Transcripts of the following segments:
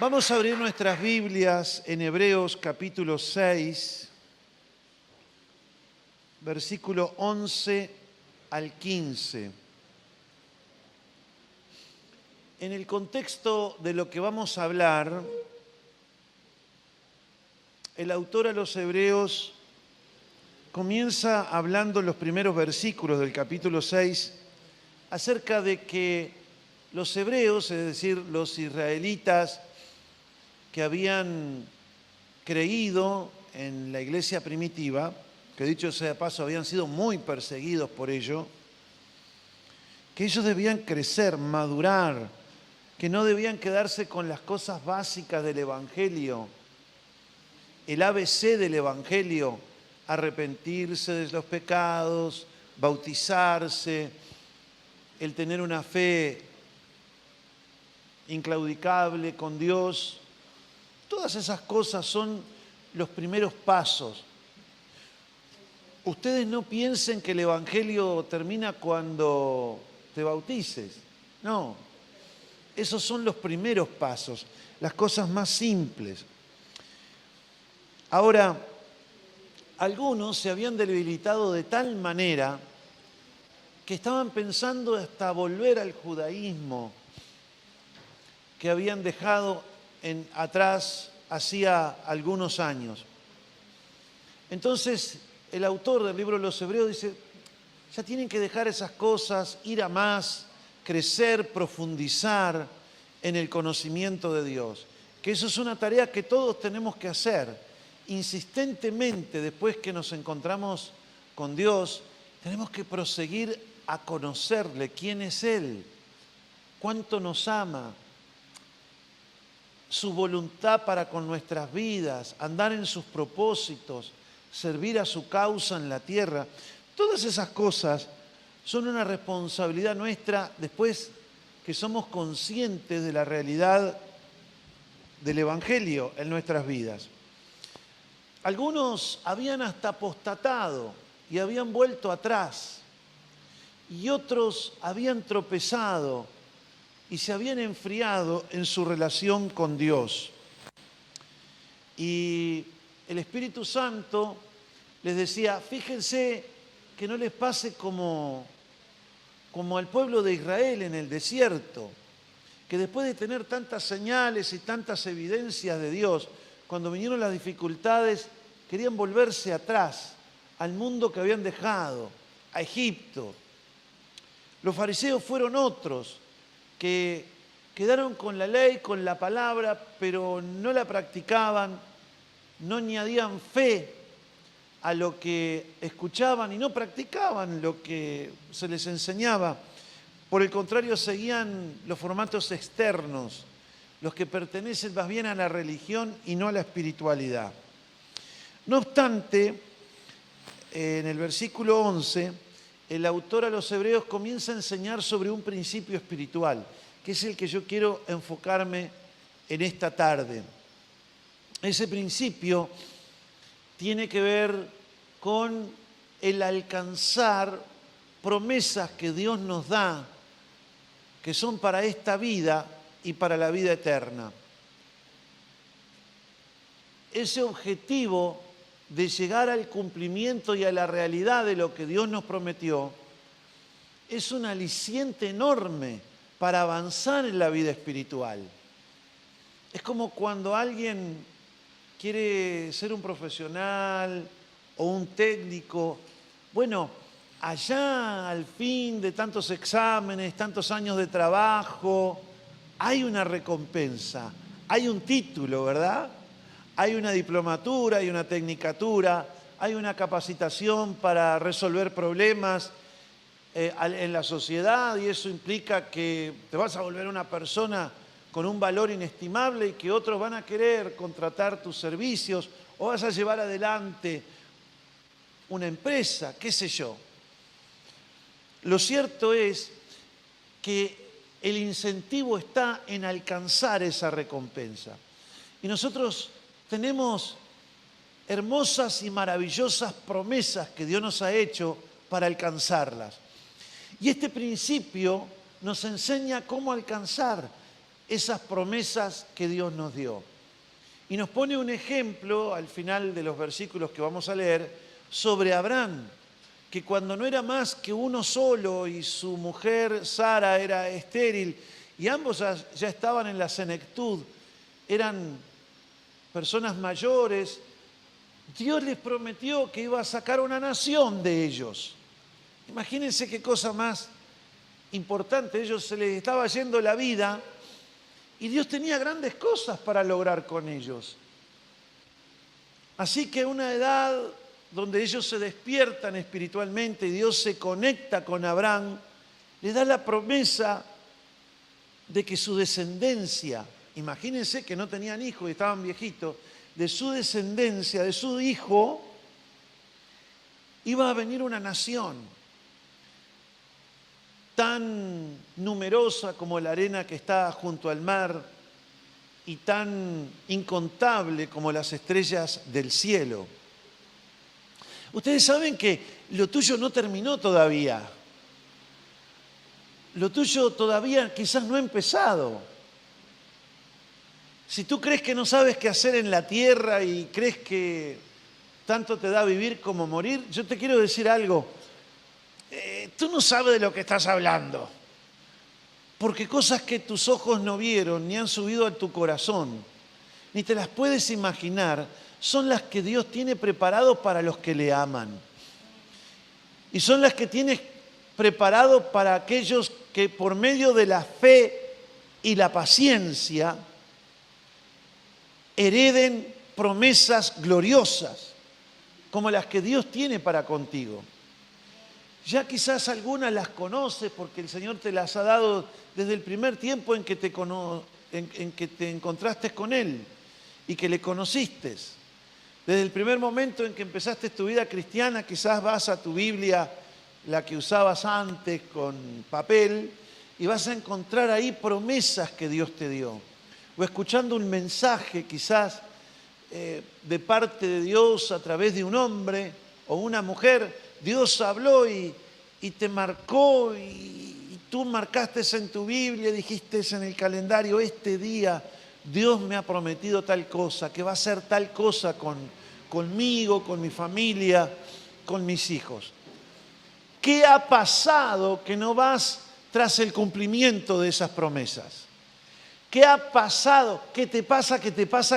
Vamos a abrir nuestras Biblias en Hebreos capítulo 6, versículo 11 al 15. En el contexto de lo que vamos a hablar, el autor a los Hebreos comienza hablando en los primeros versículos del capítulo 6 acerca de que los hebreos, es decir, los israelitas que habían creído en la iglesia primitiva, que dicho sea de paso habían sido muy perseguidos por ello, que ellos debían crecer, madurar, que no debían quedarse con las cosas básicas del Evangelio, el ABC del Evangelio, arrepentirse de los pecados, bautizarse, el tener una fe inclaudicable con Dios. Todas esas cosas son los primeros pasos. Ustedes no piensen que el Evangelio termina cuando te bautices. No, esos son los primeros pasos, las cosas más simples. Ahora, algunos se habían debilitado de tal manera que estaban pensando hasta volver al judaísmo que habían dejado atrás hacía algunos años. Entonces, el autor del libro de los Hebreos dice, ya tienen que dejar esas cosas, ir a más, crecer, profundizar en el conocimiento de Dios. Que eso es una tarea que todos tenemos que hacer. Insistentemente, después que nos encontramos con Dios, tenemos que proseguir a conocerle, quién es Él, cuánto nos ama, su voluntad para con nuestras vidas, andar en sus propósitos, servir a su causa en la tierra. Todas esas cosas son una responsabilidad nuestra después que somos conscientes de la realidad del Evangelio en nuestras vidas. Algunos habían hasta apostatado y habían vuelto atrás, y otros habían tropezado y se habían enfriado en su relación con Dios. Y el Espíritu Santo les decía, fíjense que no les pase como al pueblo de Israel en el desierto, que después de tener tantas señales y tantas evidencias de Dios, cuando vinieron las dificultades, querían volverse atrás, al mundo que habían dejado, a Egipto. Los fariseos fueron otros que quedaron con la ley, con la palabra, pero no la practicaban, no añadían fe a lo que escuchaban y no practicaban lo que se les enseñaba. Por el contrario, seguían los formatos externos, los que pertenecen más bien a la religión y no a la espiritualidad. No obstante, en el versículo 11, el autor a los Hebreos comienza a enseñar sobre un principio espiritual, que es el que yo quiero enfocarme en esta tarde. Ese principio tiene que ver con el alcanzar promesas que Dios nos da, que son para esta vida y para la vida eterna. Ese objetivo de llegar al cumplimiento y a la realidad de lo que Dios nos prometió es un aliciente enorme para avanzar en la vida espiritual. Es como cuando alguien quiere ser un profesional o un técnico. Bueno, allá al fin de tantos exámenes, tantos años de trabajo, hay una recompensa, hay un título, ¿verdad? Hay una diplomatura, hay una tecnicatura, hay una capacitación para resolver problemas en la sociedad, y eso implica que te vas a volver una persona con un valor inestimable y que otros van a querer contratar tus servicios, o vas a llevar adelante una empresa, qué sé yo. Lo cierto es que el incentivo está en alcanzar esa recompensa. Y nosotros tenemos hermosas y maravillosas promesas que Dios nos ha hecho para alcanzarlas. Y este principio nos enseña cómo alcanzar esas promesas que Dios nos dio. Y nos pone un ejemplo al final de los versículos que vamos a leer sobre Abraham, que cuando no era más que uno solo y su mujer Sara era estéril y ambos ya estaban en la senectud, eran personas mayores, Dios les prometió que iba a sacar una nación de ellos. Imagínense qué cosa más importante, a ellos se les estaba yendo la vida y Dios tenía grandes cosas para lograr con ellos. Así que a una edad donde ellos se despiertan espiritualmente y Dios se conecta con Abraham, le da la promesa de que su descendencia, imagínense que no tenían hijos y estaban viejitos, de su descendencia, de su hijo, iba a venir una nación tan numerosa como la arena que está junto al mar y tan incontable como las estrellas del cielo. Ustedes saben que lo tuyo no terminó todavía. Lo tuyo todavía quizás no ha empezado. Si tú crees que no sabes qué hacer en la tierra y crees que tanto te da vivir como morir, yo te quiero decir algo. Tú no sabes de lo que estás hablando. Porque cosas que tus ojos no vieron ni han subido a tu corazón, ni te las puedes imaginar, son las que Dios tiene preparado para los que le aman. Y son las que tiene preparado para aquellos que por medio de la fe y la paciencia hereden promesas gloriosas, como las que Dios tiene para contigo. Ya quizás algunas las conoces porque el Señor te las ha dado desde el primer tiempo en que te encontraste con Él y que le conociste. Desde el primer momento en que empezaste tu vida cristiana, quizás vas a tu Biblia, la que usabas antes con papel, y vas a encontrar ahí promesas que Dios te dio. O escuchando un mensaje quizás de parte de Dios a través de un hombre o una mujer, Dios habló y te marcó y tú marcaste en tu Biblia, dijiste en el calendario, este día Dios me ha prometido tal cosa, que va a ser tal cosa conmigo, con mi familia, con mis hijos. ¿Qué ha pasado que no vas tras el cumplimiento de esas promesas? ¿Qué ha pasado? ¿Qué te pasa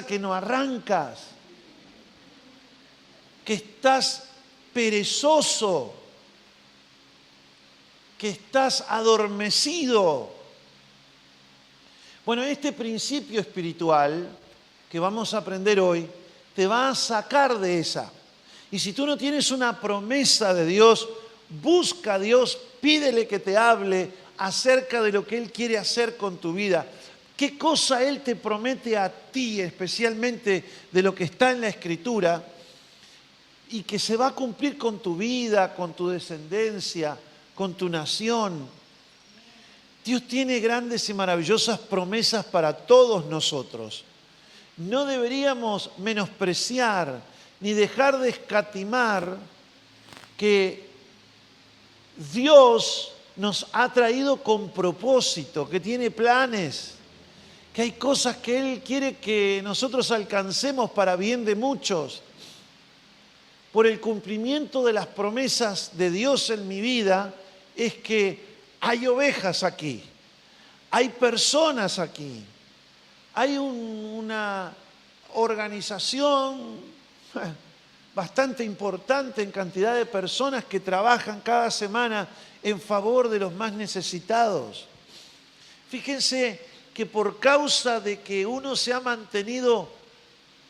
que no arrancas? Que estás perezoso, que estás adormecido. Bueno, este principio espiritual que vamos a aprender hoy te va a sacar de esa. Y si tú no tienes una promesa de Dios, busca a Dios, pídele que te hable acerca de lo que Él quiere hacer con tu vida. ¿Qué cosa Él te promete a ti, especialmente de lo que está en la Escritura, y que se va a cumplir con tu vida, con tu descendencia, con tu nación? Dios tiene grandes y maravillosas promesas para todos nosotros. No deberíamos menospreciar ni dejar de escatimar que Dios nos ha traído con propósito, que tiene planes, que hay cosas que Él quiere que nosotros alcancemos para bien de muchos. Por el cumplimiento de las promesas de Dios en mi vida, es que hay ovejas aquí, hay personas aquí, hay una organización bastante importante en cantidad de personas que trabajan cada semana en favor de los más necesitados. Fíjense que por causa de que uno se ha mantenido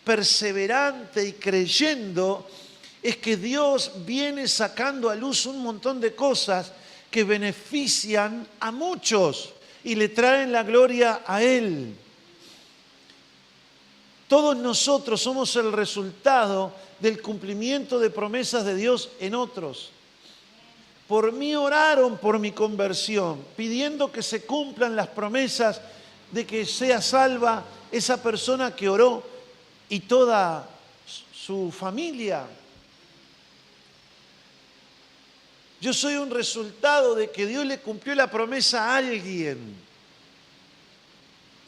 perseverante y creyendo, es que Dios viene sacando a luz un montón de cosas que benefician a muchos y le traen la gloria a Él. Todos nosotros somos el resultado del cumplimiento de promesas de Dios en otros. Por mí oraron por mi conversión, pidiendo que se cumplan las promesas de que sea salva esa persona que oró y toda su familia. Yo soy un resultado de que Dios le cumplió la promesa a alguien.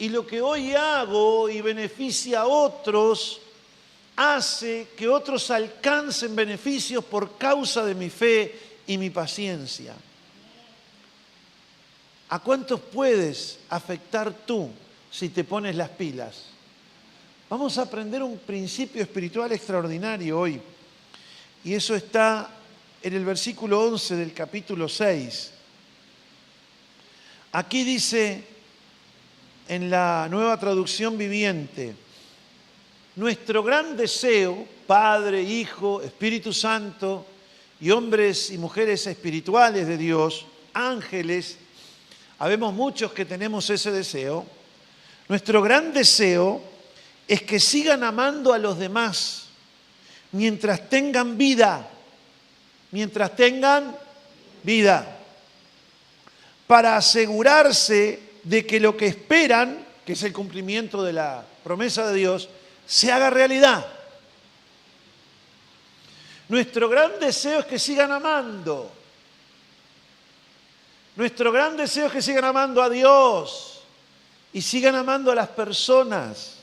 y lo que hoy hago y beneficia a otros, hace que otros alcancen beneficios por causa de mi fe y mi paciencia. ¿A cuántos puedes afectar tú si te pones las pilas? Vamos a aprender un principio espiritual extraordinario hoy. Y eso está en el versículo 11 del capítulo 6. Aquí dice, en la Nueva Traducción Viviente, nuestro gran deseo, Padre, Hijo, Espíritu Santo y hombres y mujeres espirituales de Dios, ángeles, habemos muchos que tenemos ese deseo. Nuestro gran deseo es que sigan amando a los demás mientras tengan vida, para asegurarse de que lo que esperan, que es el cumplimiento de la promesa de Dios, se haga realidad. Nuestro gran deseo es que sigan amando. Nuestro gran deseo es que sigan amando a Dios y sigan amando a las personas.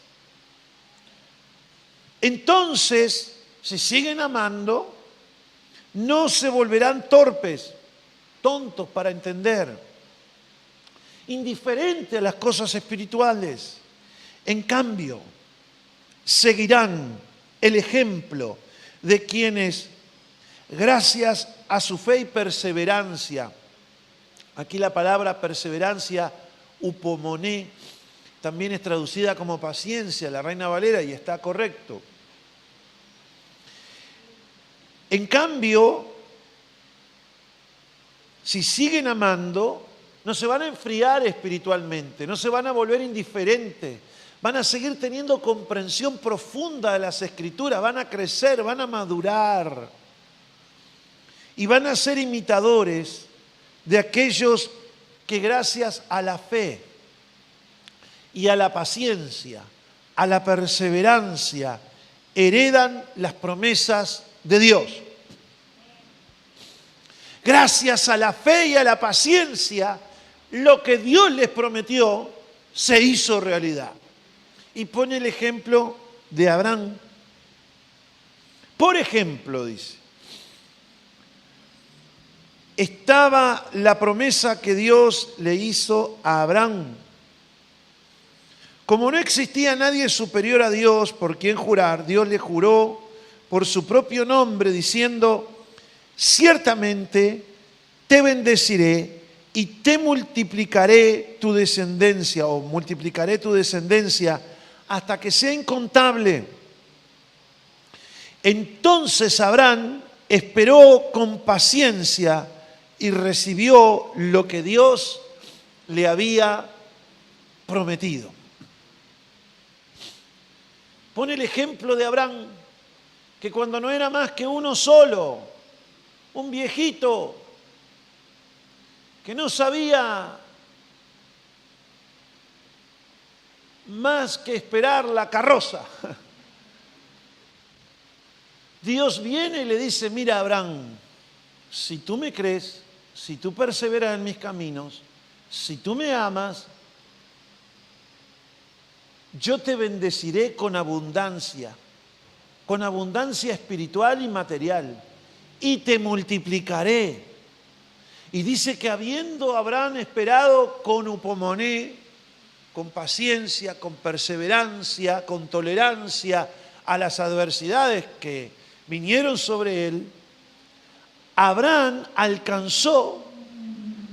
Entonces, si siguen amando, no se volverán torpes, tontos para entender, indiferentes a las cosas espirituales. En cambio, seguirán el ejemplo de quienes, gracias a su fe y perseverancia, aquí la palabra perseverancia, upomoné, también es traducida como paciencia, la Reina Valera, y está correcto. En cambio, si siguen amando, no se van a enfriar espiritualmente, no se van a volver indiferentes, van a seguir teniendo comprensión profunda de las Escrituras, van a crecer, van a madurar y van a ser imitadores de aquellos que gracias a la fe y a la paciencia, a la perseverancia, heredan las promesas de Dios. Gracias a la fe y a la paciencia, lo que Dios les prometió se hizo realidad. Y pone el ejemplo de Abraham. Por ejemplo, dice, estaba la promesa que Dios le hizo a Abraham. Como no existía nadie superior a Dios por quien jurar, Dios le juró por su propio nombre, diciendo, ciertamente te bendeciré y te multiplicaré tu descendencia, o multiplicaré tu descendencia hasta que sea incontable. Entonces Abraham esperó con paciencia y recibió lo que Dios le había prometido. Pone el ejemplo de Abraham, que cuando no era más que uno solo, un viejito que no sabía más que esperar la carroza, Dios viene y le dice, mira Abraham, si tú me crees, si tú perseveras en mis caminos, si tú me amas, yo te bendeciré con abundancia espiritual y material, y te multiplicaré. Y dice que habiendo Abraham esperado con upomoné, con paciencia, con perseverancia, con tolerancia a las adversidades que vinieron sobre él, Abraham alcanzó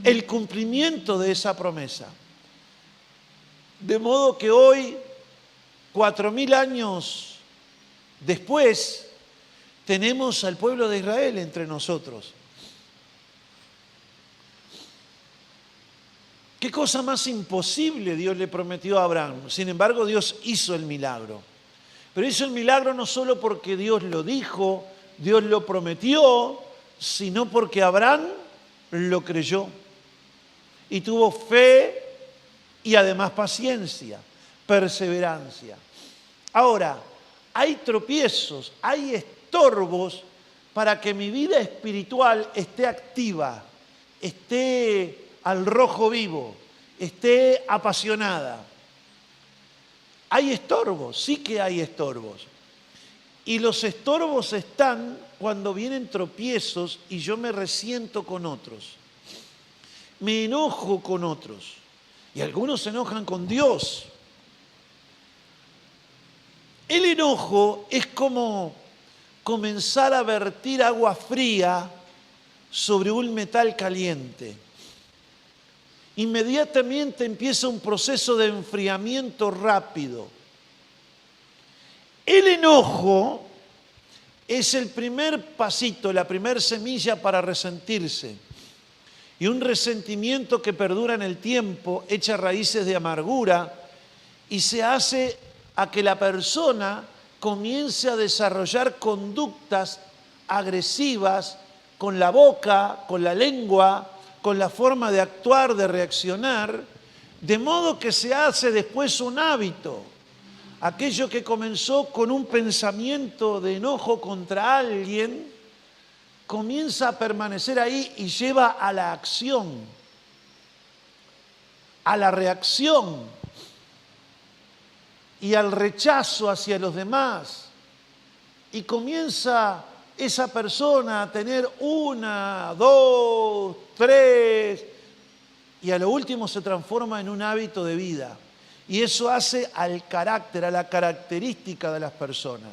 el cumplimiento de esa promesa. De modo que hoy, 4000 años después, tenemos al pueblo de Israel entre nosotros. ¿Qué cosa más imposible Dios le prometió a Abraham? Sin embargo, Dios hizo el milagro. Pero hizo el milagro no solo porque Dios lo dijo, Dios lo prometió, sino porque Abraham lo creyó. Y tuvo fe y además paciencia, perseverancia. Ahora, hay tropiezos, hay estorbos para que mi vida espiritual esté activa, esté al rojo vivo, esté apasionada. Hay estorbos, sí que hay estorbos. Y los estorbos están cuando vienen tropiezos y yo me resiento con otros. Me enojo con otros. Y algunos se enojan con Dios. El enojo es como comenzar a vertir agua fría sobre un metal caliente. Inmediatamente empieza un proceso de enfriamiento rápido. El enojo es el primer pasito, la primera semilla para resentirse. Y un resentimiento que perdura en el tiempo, echa raíces de amargura y se hace a que la persona comience a desarrollar conductas agresivas con la boca, con la lengua, con la forma de actuar, de reaccionar, de modo que se hace después un hábito. Aquello que comenzó con un pensamiento de enojo contra alguien, comienza a permanecer ahí y lleva a la acción, a la reacción y al rechazo hacia los demás. Y comienza esa persona a tener 1, 2, 3, y a lo último se transforma en un hábito de vida. Y eso hace al carácter, a la característica de las personas.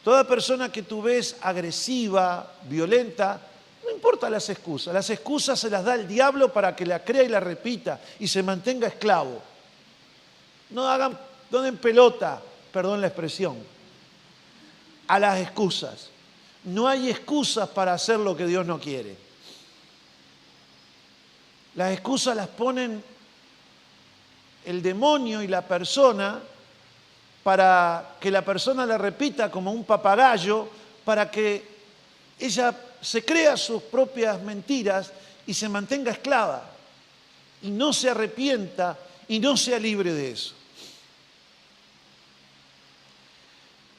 Toda persona que tú ves agresiva, violenta, no importa las excusas se las da el diablo para que la crea y la repita y se mantenga esclavo. No den pelota, perdón la expresión, a las excusas. No hay excusas para hacer lo que Dios no quiere. Las excusas las ponen el demonio y la persona para que la persona la repita como un papagayo, para que ella se crea sus propias mentiras y se mantenga esclava y no se arrepienta y no sea libre de eso.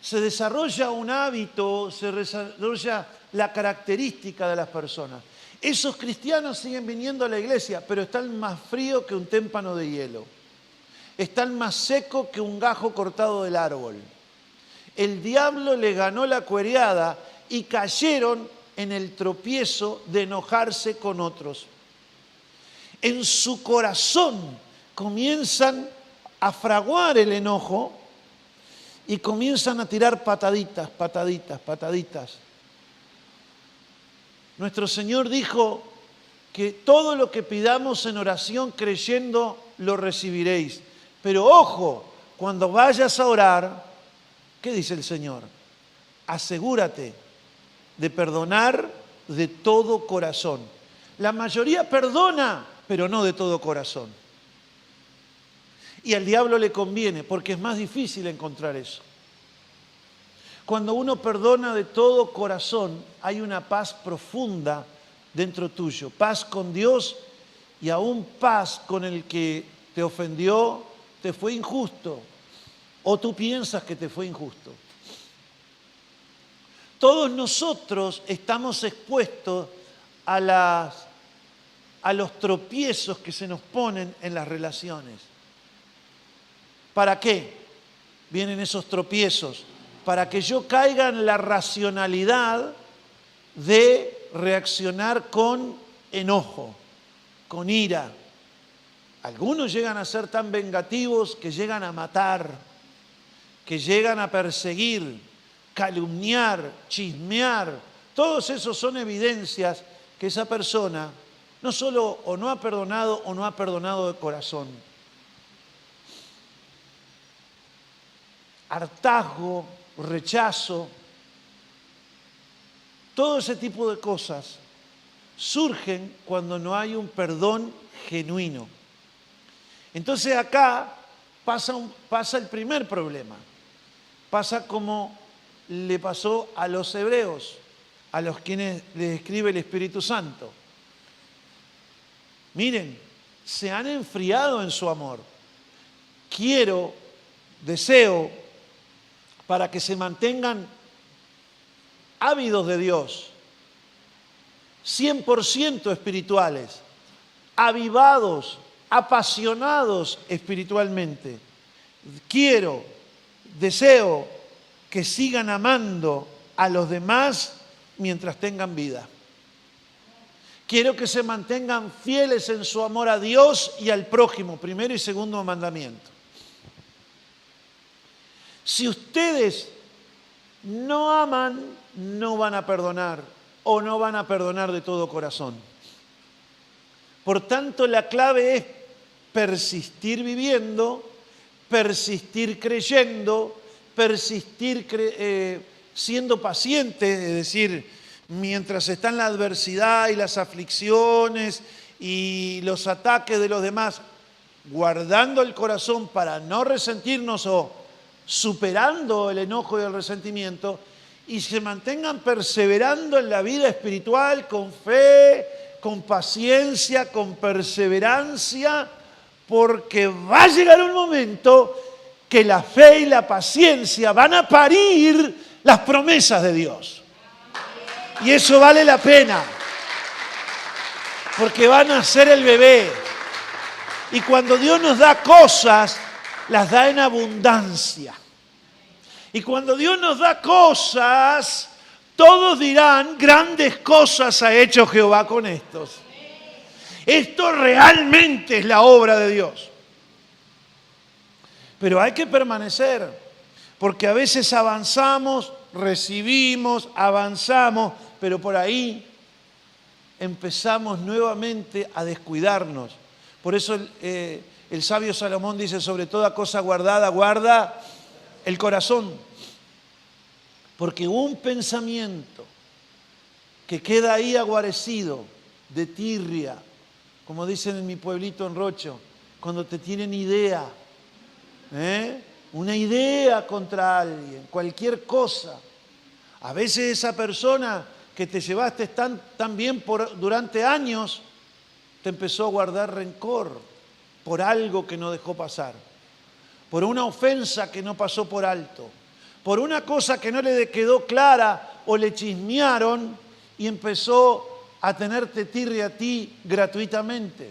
Se desarrolla un hábito, se desarrolla la característica de las personas. Esos cristianos siguen viniendo a la iglesia, pero están más fríos que un témpano de hielo. Están más secos que un gajo cortado del árbol. El diablo le ganó la cuereada y cayeron en el tropiezo de enojarse con otros. En su corazón comienzan a fraguar el enojo y comienzan a tirar pataditas, pataditas, pataditas. Nuestro Señor dijo que todo lo que pidamos en oración creyendo lo recibiréis. Pero ojo, cuando vayas a orar, ¿qué dice el Señor? Asegúrate de perdonar de todo corazón. La mayoría perdona, pero no de todo corazón. Y al diablo le conviene, porque es más difícil encontrar eso. Cuando uno perdona de todo corazón, hay una paz profunda dentro tuyo. Paz con Dios y aún paz con el que te ofendió, te fue injusto, o tú piensas que te fue injusto. Todos nosotros estamos expuestos a los tropiezos que se nos ponen en las relaciones. ¿Para qué vienen esos tropiezos? Para que yo caiga en la racionalidad de reaccionar con enojo, con ira. Algunos llegan a ser tan vengativos que llegan a matar, que llegan a perseguir, calumniar, chismear. Todos esos son evidencias que esa persona no solo o no ha perdonado de corazón. Hartazgo, rechazo, todo ese tipo de cosas surgen cuando no hay un perdón genuino. Entonces acá pasa el primer problema. Pasa como le pasó a los hebreos, a los quienes les escribe el Espíritu Santo. Miren, se han enfriado en su amor. Deseo para que se mantengan ávidos de Dios, 100% espirituales, avivados, apasionados espiritualmente. deseo que sigan amando a los demás mientras tengan vida. Quiero que se mantengan fieles en su amor a Dios y al prójimo, primero y segundo mandamiento. Si ustedes no aman, no van a perdonar o no van a perdonar de todo corazón. Por tanto, la clave es persistir viviendo, persistir creyendo, persistir siendo paciente, es decir, mientras están la adversidad y las aflicciones y los ataques de los demás, guardando el corazón para no resentirnos o superando el enojo y el resentimiento, y se mantengan perseverando en la vida espiritual con fe, con paciencia, con perseverancia, porque va a llegar un momento que la fe y la paciencia van a parir las promesas de Dios. Y eso vale la pena, porque van a ser el bebé. Y cuando Dios nos da cosas, las da en abundancia. Y cuando Dios nos da cosas, todos dirán, grandes cosas ha hecho Jehová con estos. Esto realmente es la obra de Dios. Pero hay que permanecer, porque a veces avanzamos, recibimos, avanzamos, pero por ahí empezamos nuevamente a descuidarnos. Por eso el sabio Salomón dice, sobre toda cosa guardada, guarda el corazón. Porque un pensamiento que queda ahí aguarecido, de tirria, como dicen en mi pueblito en Rocho, cuando te tienen idea, una idea contra alguien, cualquier cosa. A veces esa persona que te llevaste tan bien durante años, te empezó a guardar rencor por algo que no dejó pasar, por una ofensa que no pasó por alto, por una cosa que no le quedó clara o le chismearon y empezó a tenerte tirria a ti gratuitamente.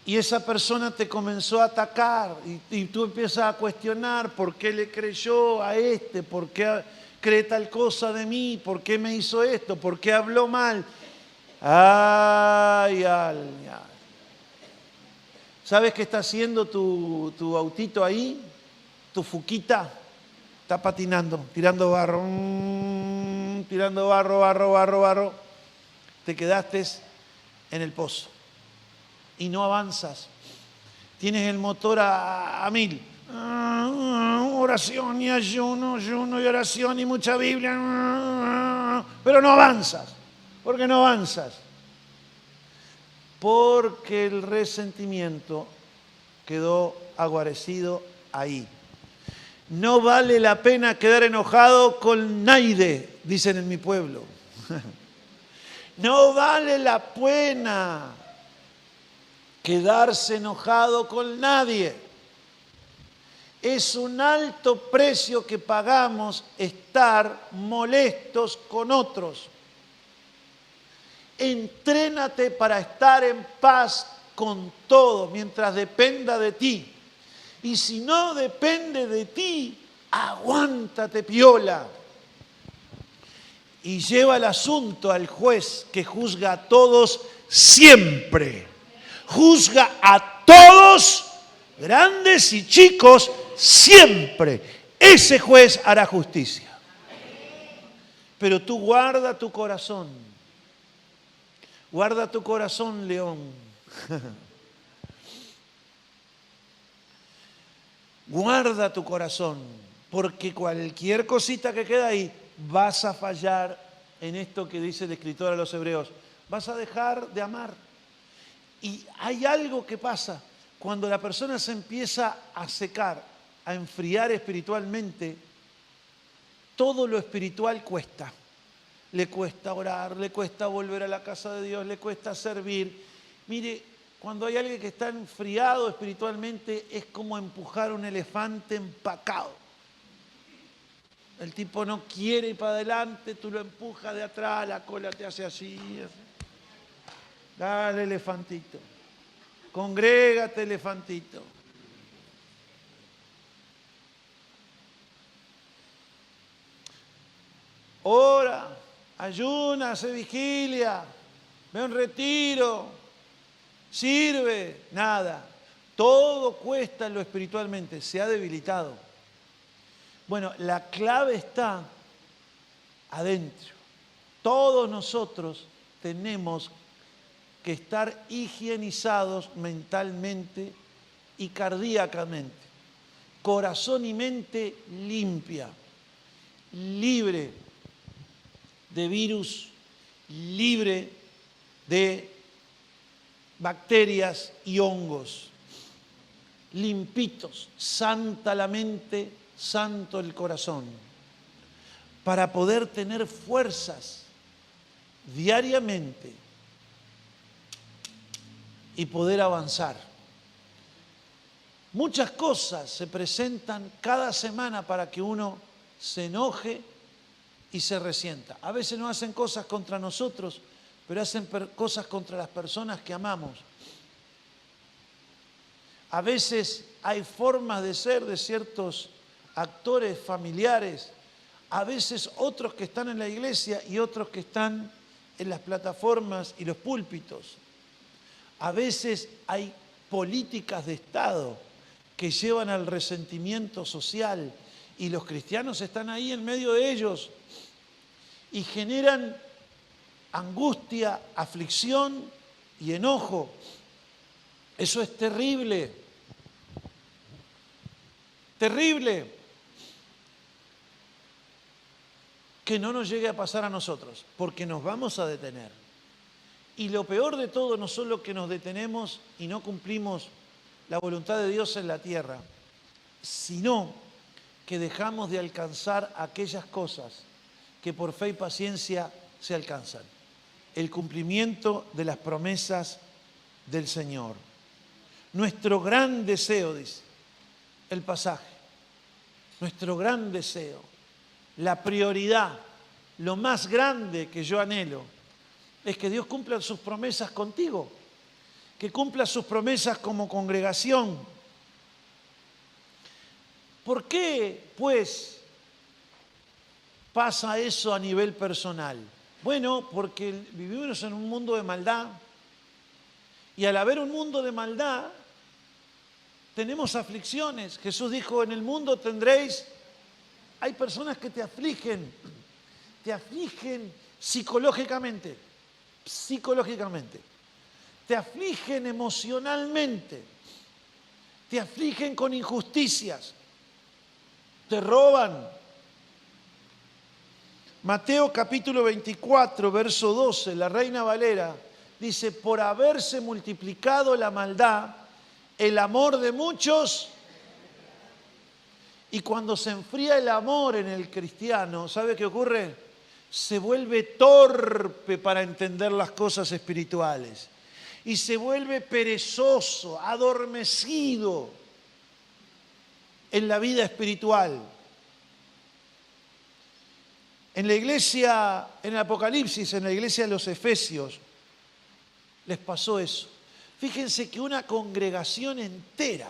Y esa persona te comenzó a atacar y tú empiezas a cuestionar por qué le creyó a este, por qué cree tal cosa de mí, por qué me hizo esto, por qué habló mal. Ay. ¿Sabes qué está haciendo tu autito ahí? Tu fuquita está patinando, tirando barro, tirando barro. Te quedaste en el pozo y no avanzas. Tienes el motor a 1000. Oración y ayuno y oración y mucha Biblia. Pero no avanzas. ¿Por qué no avanzas? Porque el resentimiento quedó aguarecido ahí. No vale la pena quedar enojado con nadie, dicen en mi pueblo. No vale la pena quedarse enojado con nadie. Es un alto precio que pagamos estar molestos con otros. Entrénate para estar en paz con todo mientras dependa de ti. Y si no depende de ti, aguántate piola. Y lleva el asunto al juez que juzga a todos siempre. Juzga a todos, grandes y chicos, siempre. Ese juez hará justicia. Pero tú guarda tu corazón. Guarda tu corazón, león. Guarda tu corazón, porque cualquier cosita que queda ahí, vas a fallar en esto que dice el escritor a los Hebreos. Vas a dejar de amar. Y hay algo que pasa cuando la persona se empieza a secar, a enfriar espiritualmente. Todo lo espiritual cuesta. Le cuesta orar, le cuesta volver a la casa de Dios, le cuesta servir. Mire, cuando hay alguien que está enfriado espiritualmente, es como empujar un elefante empacado. El tipo no quiere ir para adelante, tú lo empujas de atrás, la cola te hace así. Dale, elefantito. Congrégate, elefantito. Ora, ayuna, hace vigilia, ve a un retiro, sirve, nada. Todo cuesta en lo espiritualmente, se ha debilitado. Bueno, la clave está adentro. Todos nosotros tenemos que estar higienizados mentalmente y cardíacamente. Corazón y mente limpia, libre de virus, libre de bacterias y hongos. Limpitos, santa la mente, santo el corazón, para poder tener fuerzas diariamente y poder avanzar. Muchas cosas se presentan cada semana para que uno se enoje y se resienta. A veces no hacen cosas contra nosotros, pero hacen cosas contra las personas que amamos. A veces hay formas de ser de ciertos actores familiares, a veces otros que están en la iglesia y otros que están en las plataformas y los púlpitos. A veces hay políticas de Estado que llevan al resentimiento social y los cristianos están ahí en medio de ellos y generan angustia, aflicción y enojo. Eso es terrible. Terrible. Que no nos llegue a pasar a nosotros, porque nos vamos a detener. Y lo peor de todo no solo que nos detenemos y no cumplimos la voluntad de Dios en la tierra, sino que dejamos de alcanzar aquellas cosas que por fe y paciencia se alcanzan. El cumplimiento de las promesas del Señor. Nuestro gran deseo, dice el pasaje, nuestro gran deseo, la prioridad, lo más grande que yo anhelo, es que Dios cumpla sus promesas contigo, que cumpla sus promesas como congregación. ¿Por qué, pues, pasa eso a nivel personal? Bueno, porque vivimos en un mundo de maldad y al haber un mundo de maldad tenemos aflicciones. Jesús dijo, en el mundo tendréis, hay personas que te afligen psicológicamente, te afligen emocionalmente, te afligen con injusticias, te roban. Mateo capítulo 24, verso 12, la Reina Valera, dice, por haberse multiplicado la maldad, el amor de muchos, y cuando se enfría el amor en el cristiano, ¿sabe qué ocurre? Se vuelve torpe para entender las cosas espirituales y se vuelve perezoso, adormecido en la vida espiritual. En la iglesia, en el Apocalipsis, en la iglesia de los Efesios, les pasó eso. Fíjense que una congregación entera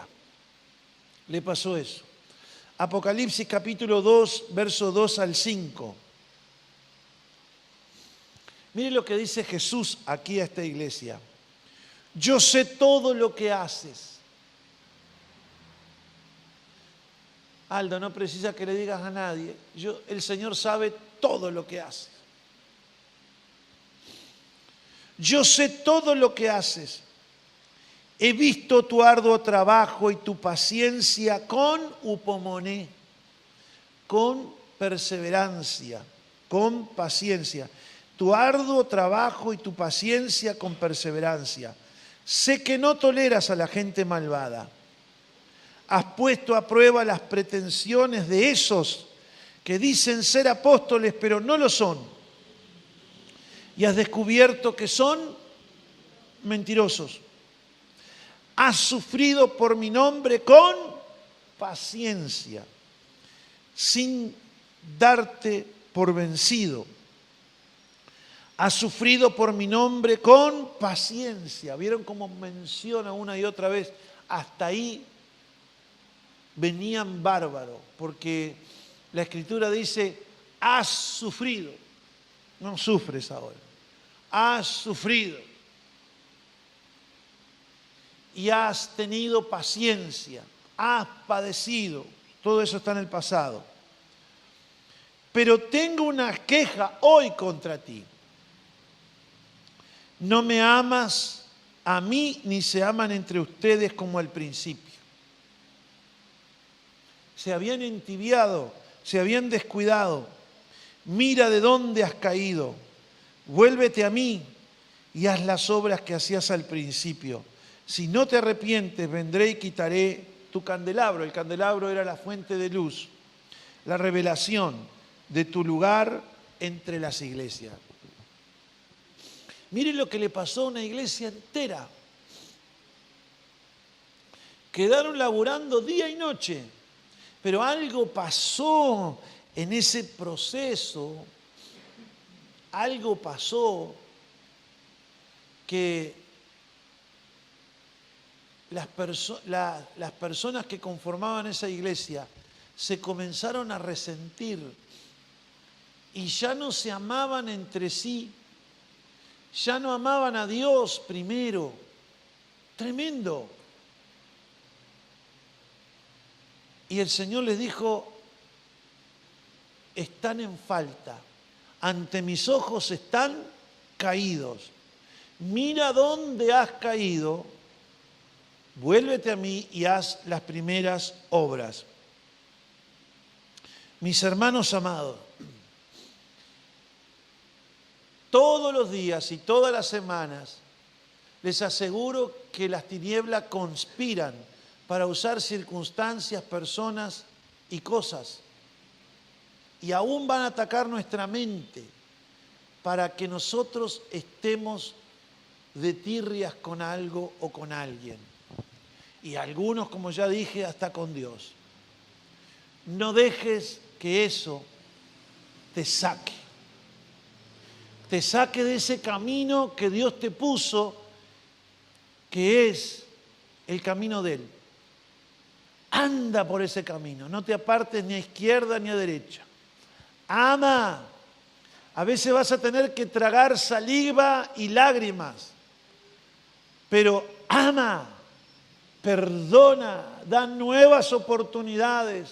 le pasó eso. Apocalipsis capítulo 2, verso 2 al 5. Mire lo que dice Jesús aquí a esta iglesia. Yo sé todo lo que haces. Aldo, no precisa que le digas a nadie. El Señor sabe todo lo que haces. Yo sé todo lo que haces. He visto tu arduo trabajo y tu paciencia con upomoné, con perseverancia, con paciencia. Tu arduo trabajo y tu paciencia con perseverancia. Sé que no toleras a la gente malvada. Has puesto a prueba las pretensiones de esos que dicen ser apóstoles, pero no lo son. Y has descubierto que son mentirosos. Has sufrido por mi nombre con paciencia, sin darte por vencido. has sufrido por mi nombre con paciencia. ¿Vieron cómo menciona una y otra vez? Hasta ahí venían bárbaros, porque la Escritura dice, has sufrido. No sufres ahora. Has sufrido. Y has tenido paciencia. Has padecido. Todo eso está en el pasado. Pero tengo una queja hoy contra ti. No me amas a mí, ni se aman entre ustedes como al principio. Se habían entibiado, se habían descuidado. Mira de dónde has caído. Vuélvete a mí y haz las obras que hacías al principio. Si no te arrepientes, vendré y quitaré tu candelabro. El candelabro era la fuente de luz, la revelación de tu lugar entre las iglesias. Miren lo que le pasó a una iglesia entera. Quedaron laburando día y noche, pero algo pasó en ese proceso, algo pasó que las personas que conformaban esa iglesia se comenzaron a resentir y ya no se amaban entre sí, ya no amaban a Dios primero. Tremendo. Y el Señor les dijo, están en falta, ante mis ojos están caídos. Mira dónde has caído, vuélvete a mí y haz las primeras obras. Mis hermanos amados, todos los días y todas las semanas les aseguro que las tinieblas conspiran para usar circunstancias, personas y cosas. Y aún van a atacar nuestra mente para que nosotros estemos de tirrias con algo o con alguien. Y algunos, como ya dije, hasta con Dios. No dejes que eso te saque. Te saque de ese camino que Dios te puso, que es el camino de Él. Anda por ese camino, no te apartes ni a izquierda ni a derecha. Ama. A veces vas a tener que tragar saliva y lágrimas, pero ama, perdona, da nuevas oportunidades,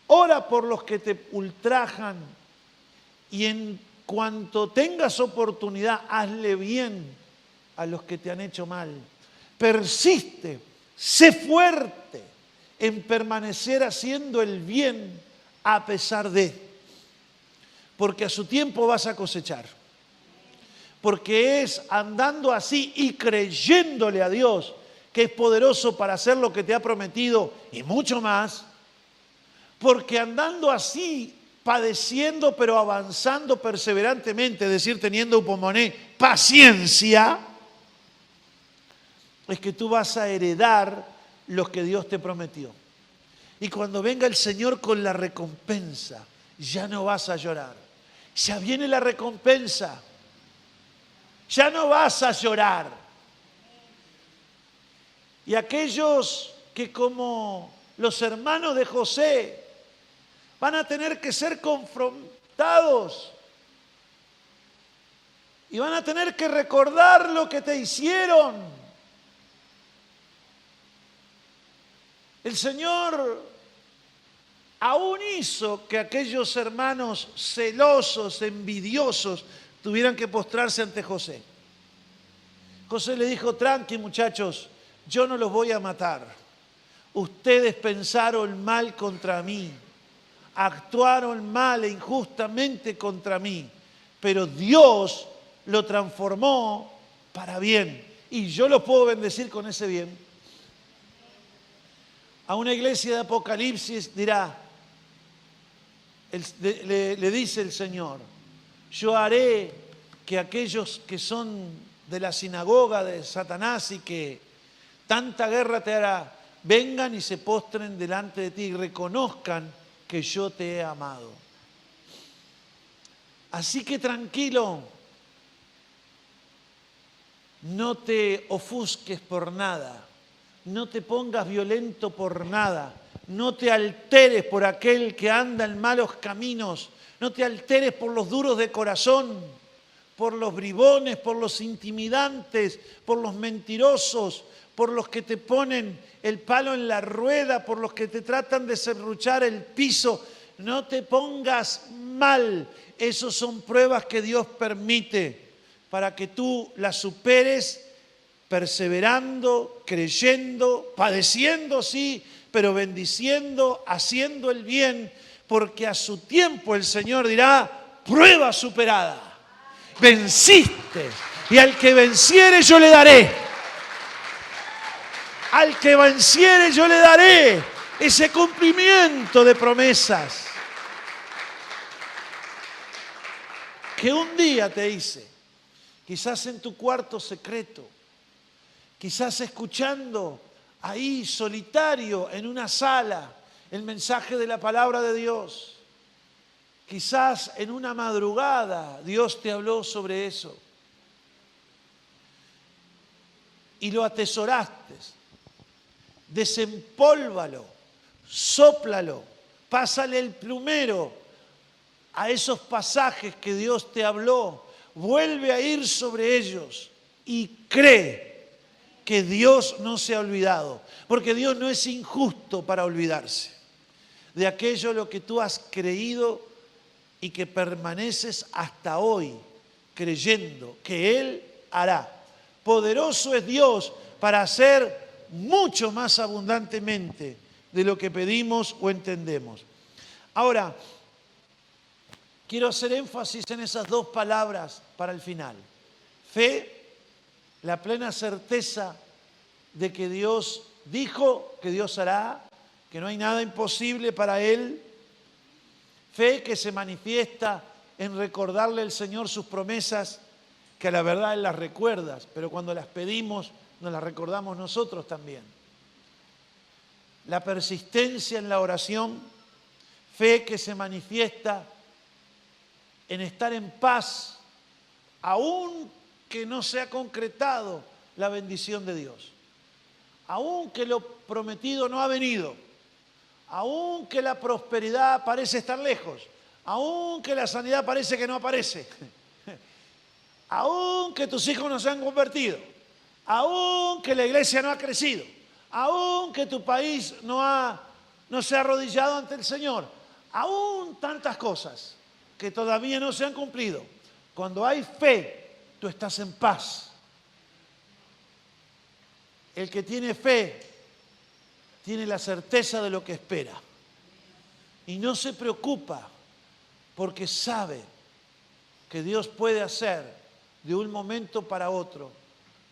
ora por los que te ultrajan y en cuanto tengas oportunidad, hazle bien a los que te han hecho mal. Persiste, sé fuerte en permanecer haciendo el bien a pesar de, porque a su tiempo vas a cosechar. Porque es andando así y creyéndole a Dios que es poderoso para hacer lo que te ha prometido y mucho más. Porque andando así, padeciendo pero avanzando perseverantemente, es decir, teniendo upomoné, paciencia, es que tú vas a heredar lo que Dios te prometió. Y cuando venga el Señor con la recompensa, ya no vas a llorar. Ya viene la recompensa. Ya no vas a llorar. Y aquellos que como los hermanos de José van a tener que ser confrontados y van a tener que recordar lo que te hicieron. El Señor aún hizo que aquellos hermanos celosos, envidiosos, tuvieran que postrarse ante José. José le dijo, tranqui muchachos, yo no los voy a matar. Ustedes pensaron mal contra mí, actuaron mal e injustamente contra mí, pero Dios lo transformó para bien. Y yo los puedo bendecir con ese bien. A una iglesia de Apocalipsis dirá, le dice el Señor, yo haré que aquellos que son de la sinagoga de Satanás y que tanta guerra te hará, vengan y se postren delante de ti y reconozcan que yo te he amado. Así que tranquilo, No te ofusques por nada, no te pongas violento por nada, no te alteres por aquel que anda en malos caminos, no te alteres por los duros de corazón, por los bribones, por los intimidantes, por los mentirosos, por los que te ponen el palo en la rueda, por los que te tratan de serruchar el piso. No te pongas mal. Esas son pruebas que Dios permite para que tú las superes perseverando, creyendo, padeciendo, sí, pero bendiciendo, haciendo el bien, porque a su tiempo el Señor dirá, prueba superada, venciste, y al que venciere yo le daré, al que venciere yo le daré ese cumplimiento de promesas que un día te hice, quizás en tu cuarto secreto, quizás escuchando ahí solitario en una sala el mensaje de la palabra de Dios. Quizás en una madrugada Dios te habló sobre eso y lo atesoraste. Desempólvalo, sóplalo, pásale el plumero a esos pasajes que Dios te habló. Vuelve a ir sobre ellos y cree que Dios no se ha olvidado, porque Dios no es injusto para olvidarse de aquello lo que tú has creído y que permaneces hasta hoy creyendo que Él hará. Poderoso es Dios para hacer mucho más abundantemente de lo que pedimos o entendemos. Ahora, quiero hacer énfasis en esas dos palabras para el final. Fe, la plena certeza de que Dios dijo, que Dios hará, que no hay nada imposible para Él. Fe que se manifiesta en recordarle al Señor sus promesas, que a la verdad Él las recuerda, pero cuando las pedimos nos las recordamos nosotros también. La persistencia en la oración, fe que se manifiesta en estar en paz, aun que no se ha concretado la bendición de Dios, aun que lo prometido no ha venido, aun que la prosperidad parece estar lejos, aun que la sanidad parece que no aparece, aun que tus hijos no se han convertido, aun que la iglesia no ha crecido, aun que tu país no se ha arrodillado ante el Señor, aun tantas cosas que todavía no se han cumplido. Cuando hay fe, tú estás en paz. El que tiene fe tiene la certeza de lo que espera y no se preocupa porque sabe que Dios puede hacer de un momento para otro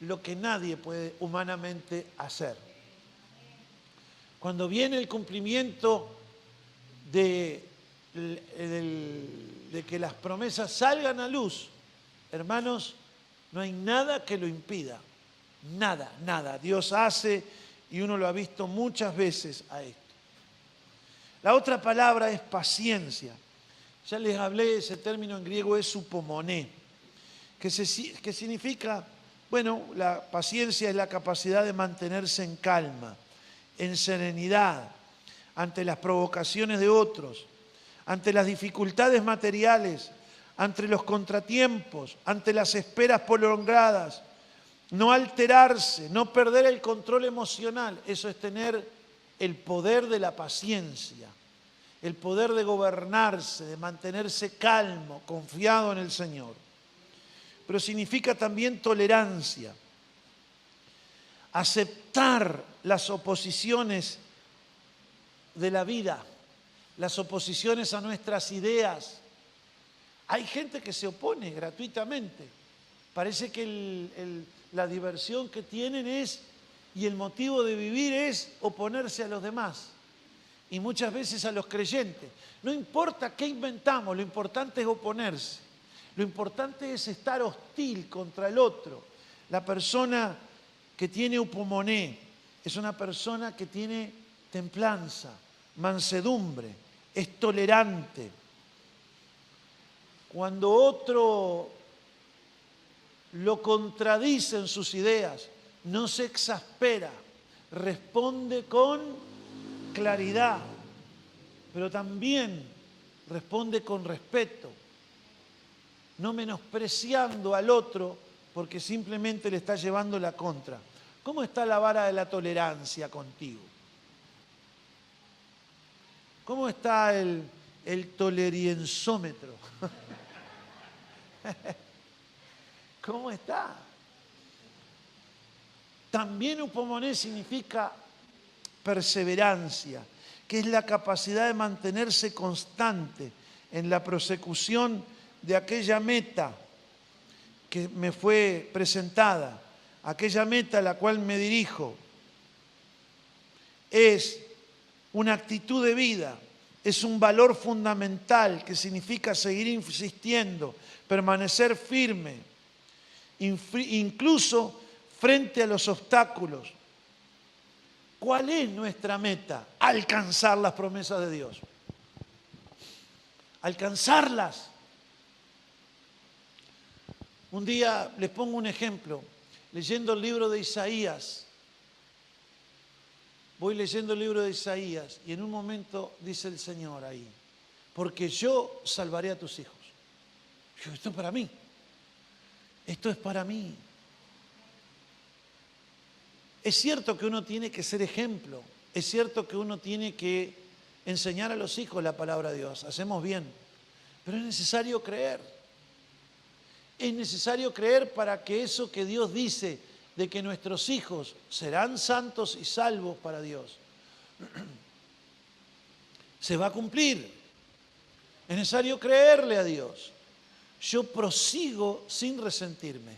lo que nadie puede humanamente hacer. Cuando viene el cumplimiento de que las promesas salgan a luz, hermanos, no hay nada que lo impida. Nada, nada. Dios hace y uno lo ha visto muchas veces a esto. La otra palabra es paciencia. Ya les hablé, ese término en griego es upomoné, que significa, bueno, la paciencia es la capacidad de mantenerse en calma, en serenidad, ante las provocaciones de otros, ante las dificultades materiales, ante los contratiempos, ante las esperas prolongadas, no alterarse, no perder el control emocional. Eso es tener el poder de la paciencia, el poder de gobernarse, de mantenerse calmo, confiado en el Señor. Pero significa también tolerancia, aceptar las oposiciones de la vida, las oposiciones a nuestras ideas. Hay gente que se opone gratuitamente. Parece que la diversión que tienen y el motivo de vivir es oponerse a los demás. Y muchas veces a los creyentes. No importa qué inventamos, lo importante es oponerse. Lo importante es estar hostil contra el otro. La persona que tiene upomoné es una persona que tiene templanza, mansedumbre, es tolerante. Cuando otro lo contradice en sus ideas, no se exaspera, responde con claridad, pero también responde con respeto, no menospreciando al otro porque simplemente le está llevando la contra. ¿Cómo está la vara de la tolerancia contigo? ¿Cómo está el tolerienzómetro? ¿Cómo está? También upomoné significa perseverancia, que es la capacidad de mantenerse constante en la prosecución de aquella meta que me fue presentada, aquella meta a la cual me dirijo. Es una actitud de vida, es un valor fundamental que significa seguir insistiendo, permanecer firme, incluso frente a los obstáculos. ¿Cuál es nuestra meta? Alcanzar las promesas de Dios. Alcanzarlas. Un día les pongo un ejemplo, leyendo el libro de Isaías. Voy leyendo el libro de Isaías y en un momento dice el Señor ahí, porque yo salvaré a tus hijos. Yo, esto es para mí. Esto es para mí. Es cierto que uno tiene que ser ejemplo. Es cierto que uno tiene que enseñar a los hijos la palabra de Dios. Hacemos bien. Pero es necesario creer. Es necesario creer para que eso que Dios dice de que nuestros hijos serán santos y salvos para Dios se va a cumplir. Es necesario creerle a Dios. Yo prosigo sin resentirme.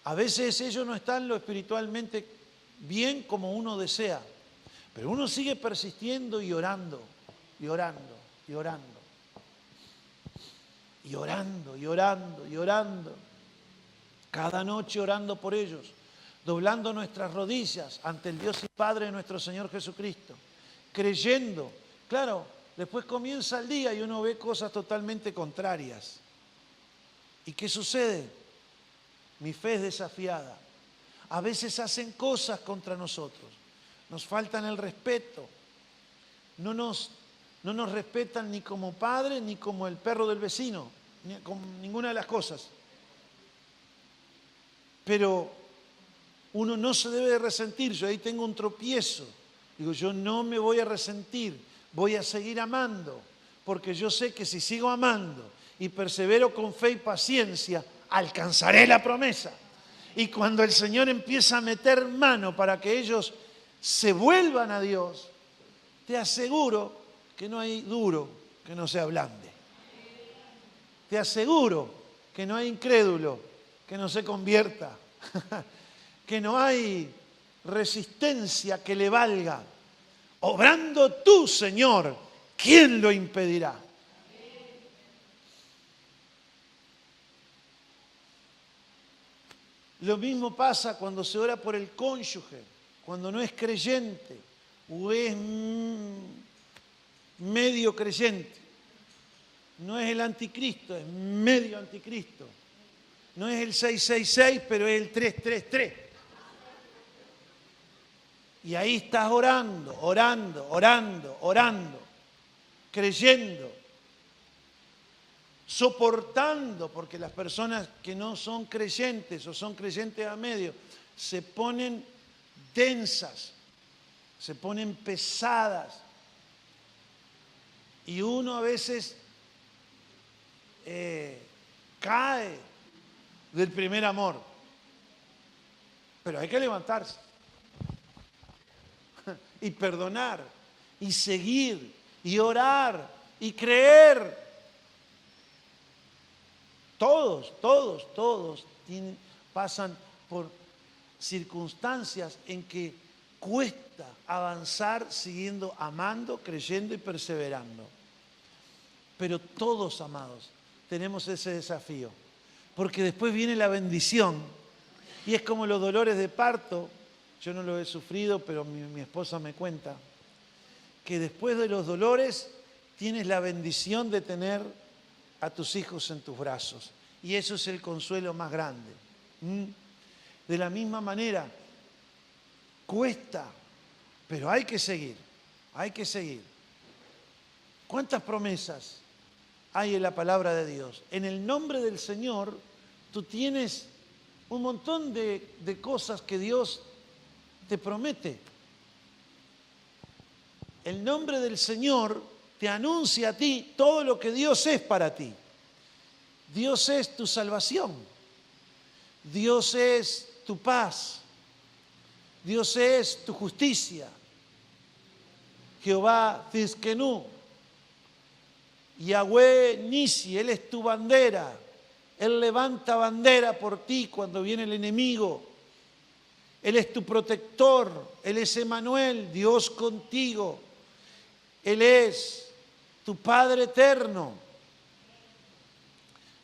A veces ellos no están lo espiritualmente bien como uno desea, pero uno sigue persistiendo y orando, y orando, y orando, y orando, y orando, y orando. Cada noche orando por ellos, doblando nuestras rodillas ante el Dios y Padre de nuestro Señor Jesucristo, creyendo. Claro, después comienza el día y uno ve cosas totalmente contrarias. ¿Y qué sucede? Mi fe es desafiada. A veces hacen cosas contra nosotros. Nos faltan el respeto. No nos respetan ni como padre ni como el perro del vecino, ni con ninguna de las cosas. Pero uno no se debe de resentir. Yo ahí tengo un tropiezo. Digo, yo no me voy a resentir. Voy a seguir amando. Porque yo sé que si sigo amando y persevero con fe y paciencia, alcanzaré la promesa. Y cuando el Señor empieza a meter mano para que ellos se vuelvan a Dios, te aseguro que no hay duro que no se ablande. Te aseguro que no hay incrédulo que no se convierta. Que no hay resistencia que le valga. Obrando tú, Señor, ¿quién lo impedirá? Lo mismo pasa cuando se ora por el cónyuge, cuando no es creyente o es medio creyente. No es el anticristo, es medio anticristo. No es el 666, pero es el 333. Y ahí estás orando, orando, orando, orando, creyendo, soportando, porque las personas que no son creyentes o son creyentes a medio, se ponen densas, se ponen pesadas. Y uno a veces cae del primer amor. Pero hay que levantarse y perdonar y seguir y orar y creer. Todos pasan por circunstancias en que cuesta avanzar siguiendo amando, creyendo y perseverando. Pero todos, amados, tenemos ese desafío. Porque después viene la bendición. Y es como los dolores de parto. Yo no lo he sufrido, pero mi esposa me cuenta. Que después de los dolores tienes la bendición de tener a tus hijos en tus brazos. Y eso es el consuelo más grande. ¿Mm? De la misma manera, cuesta, pero hay que seguir, hay que seguir. ¿Cuántas promesas hay en la palabra de Dios? En el nombre del Señor, tú tienes un montón de cosas que Dios te promete. El nombre del Señor te anuncia a ti todo lo que Dios es para ti. Dios es tu salvación. Dios es tu paz. Dios es tu justicia. Jehová Tizkenu. Yahweh Nisi, Él es tu bandera. Él levanta bandera por ti cuando viene el enemigo. Él es tu protector. Él es Emmanuel, Dios contigo. Él es tu Padre eterno.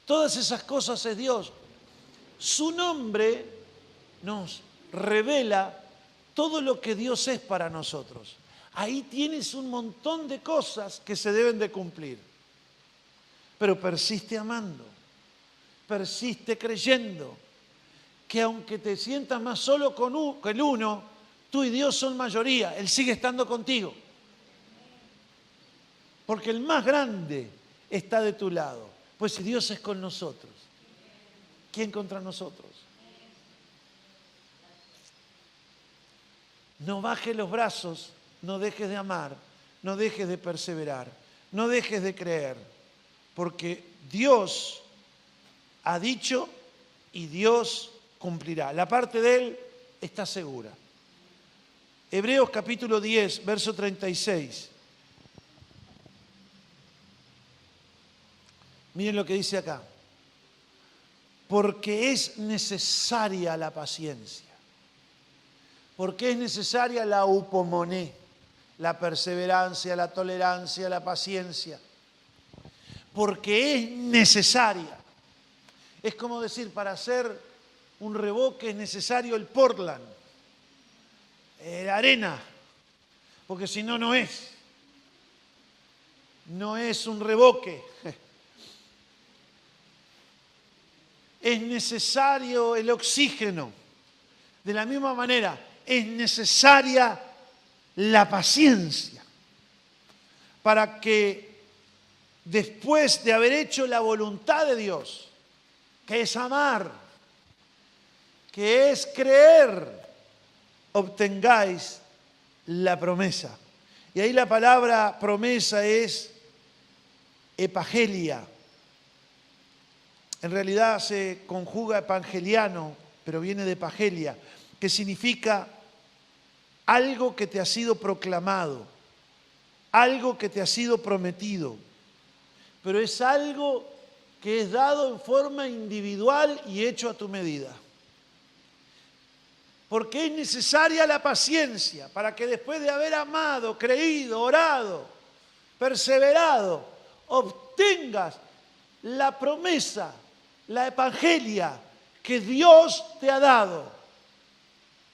Todas esas cosas es Dios. Su nombre nos revela todo lo que Dios es para nosotros. Ahí tienes un montón de cosas que se deben de cumplir. Pero persiste amando, persiste creyendo que aunque te sientas más solo con el uno, tú y Dios son mayoría, Él sigue estando contigo. Porque el más grande está de tu lado. Pues si Dios es con nosotros, ¿quién contra nosotros? No bajes los brazos, no dejes de amar, no dejes de perseverar, no dejes de creer. Porque Dios ha dicho y Dios cumplirá. La parte de Él está segura. Hebreos capítulo 10, verso 36. Miren lo que dice acá. Porque es necesaria la paciencia. Porque es necesaria la upomoné, la perseverancia, la tolerancia, la paciencia. Porque es necesaria. Es como decir, para hacer un revoque es necesario el Portland, la arena, porque si no, no es. No es un revoque. Es necesario el oxígeno. De la misma manera, es necesaria la paciencia para que después de haber hecho la voluntad de Dios, que es amar, que es creer, obtengáis la promesa. Y ahí la palabra promesa es epagelia. En realidad se conjuga evangeliano, pero viene de epagelia, que significa algo que te ha sido proclamado, algo que te ha sido prometido, pero es algo que es dado en forma individual y hecho a tu medida. Porque es necesaria la paciencia para que después de haber amado, creído, orado, perseverado, obtengas la promesa, la evangelia que Dios te ha dado,